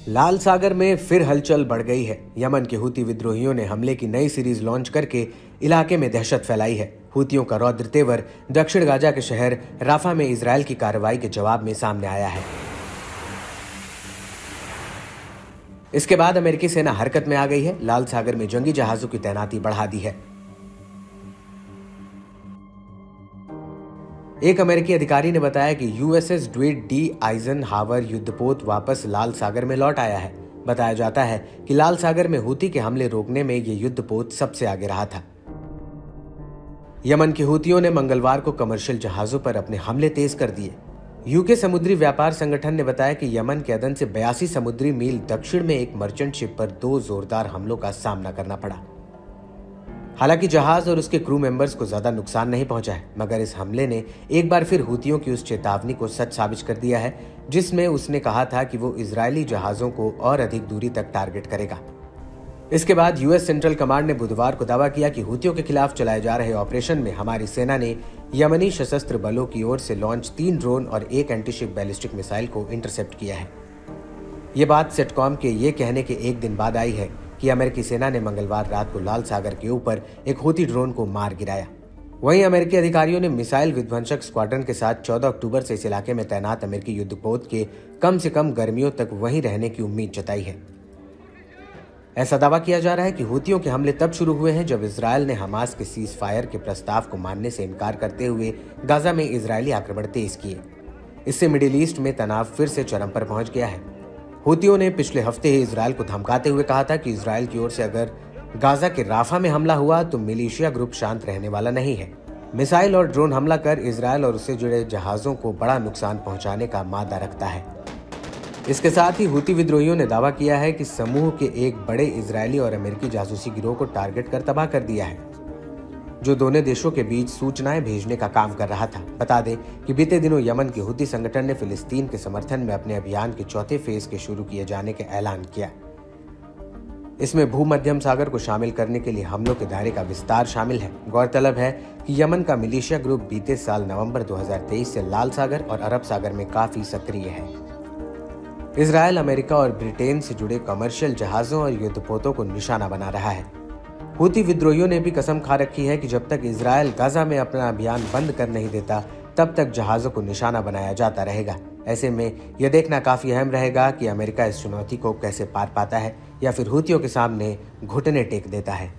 लाल सागर में फिर हलचल बढ़ गई है। यमन के हूती विद्रोहियों ने हमले की नई सीरीज लॉन्च करके इलाके में दहशत फैलाई है। हूतियों का रौद्र तेवर दक्षिण गाजा के शहर राफा में इजरायल की कार्रवाई के जवाब में सामने आया है। इसके बाद अमेरिकी सेना हरकत में आ गई है। लाल सागर में जंगी जहाजों की तैनाती बढ़ा दी है। एक अमेरिकी अधिकारी ने बताया कि यूएसएस ड्वेड डी आइजनहावर युद्धपोत वापस लाल सागर में लौट आया है। बताया जाता है कि लाल सागर में हूती के हमले रोकने में यह युद्धपोत सबसे आगे रहा था। यमन के हूतियों ने मंगलवार को कमर्शियल जहाजों पर अपने हमले तेज कर दिए। यूके समुद्री व्यापार संगठन ने बताया कि यमन के अदन से 82 समुद्री मील दक्षिण में एक मर्चेंट शिप पर 2 जोरदार हमलों का सामना करना पड़ा। हालांकि जहाज और उसके क्रू मेंबर्स को ज्यादा नुकसान नहीं पहुंचा है, मगर इस हमले ने एक बार फिर हूतियों की उस चेतावनी को सच साबित कर दिया है जिसमें उसने कहा था कि वो इजरायली जहाजों को और अधिक दूरी तक टारगेट करेगा। इसके बाद यूएस सेंट्रल कमांड ने बुधवार को दावा किया कि हूतियों के खिलाफ चलाए जा रहे ऑपरेशन में हमारी सेना ने यमनी सशस्त्र बलों की ओर से लॉन्च 3 ड्रोन और 1 एंटीशिप बैलिस्टिक मिसाइल को इंटरसेप्ट किया है। ये बात सेटकॉम के ये कहने के एक दिन बाद आई है कि अमेरिकी सेना ने मंगलवार रात को लाल सागर के ऊपर एक हूती ड्रोन को मार गिराया। वहीं अमेरिकी अधिकारियों ने मिसाइल विध्वंसक स्क्वाड्रन के साथ 14 अक्टूबर से इस इलाके में तैनात अमेरिकी युद्धपोत के कम से कम गर्मियों तक वहीं रहने की उम्मीद जताई है। ऐसा दावा किया जा रहा है कि हूतियों के हमले तब शुरू हुए हैं जब इजरायल ने हमास के सीज फायर के प्रस्ताव को मानने से इनकार करते हुए गाजा में इजरायली आक्रमण तेज किए। इससे मिडिल ईस्ट में तनाव फिर से चरम पर पहुंच गया है। हूतियों ने पिछले हफ्ते ही इजरायल को धमकाते हुए कहा था कि इजरायल की ओर से अगर गाजा के राफा में हमला हुआ तो मिलिशिया ग्रुप शांत रहने वाला नहीं है। मिसाइल और ड्रोन हमला कर इजरायल और उससे जुड़े जहाजों को बड़ा नुकसान पहुंचाने का मादा रखता है। इसके साथ ही हूती विद्रोहियों ने दावा किया है कि समूह के एक बड़े इजरायली और अमेरिकी जासूसी गिरोह को टारगेट कर तबाह कर दिया है, जो दोनों देशों के बीच सूचनाएं भेजने का काम कर रहा था। बता दें कि बीते दिनों यमन के हूती संगठन ने फिलिस्तीन के समर्थन में अपने अभियान के चौथे फेज के शुरू किए जाने के ऐलान किया। इसमें भूमध्यम सागर को शामिल करने के लिए हमलों के दायरे का विस्तार शामिल है। गौरतलब है कि यमन का मिलिशिया ग्रुप बीते साल नवंबर 2023 से लाल सागर और अरब सागर में काफी सक्रिय है। इजरायल, अमेरिका और ब्रिटेन से जुड़े कमर्शियल जहाजों और युद्धपोतों को निशाना बना रहा है। हूती विद्रोहियों ने भी कसम खा रखी है कि जब तक इजरायल गाजा में अपना अभियान बंद कर नहीं देता तब तक जहाजों को निशाना बनाया जाता रहेगा। ऐसे में यह देखना काफी अहम रहेगा कि अमेरिका इस चुनौती को कैसे पार पाता है या फिर हूतियों के सामने घुटने टेक देता है।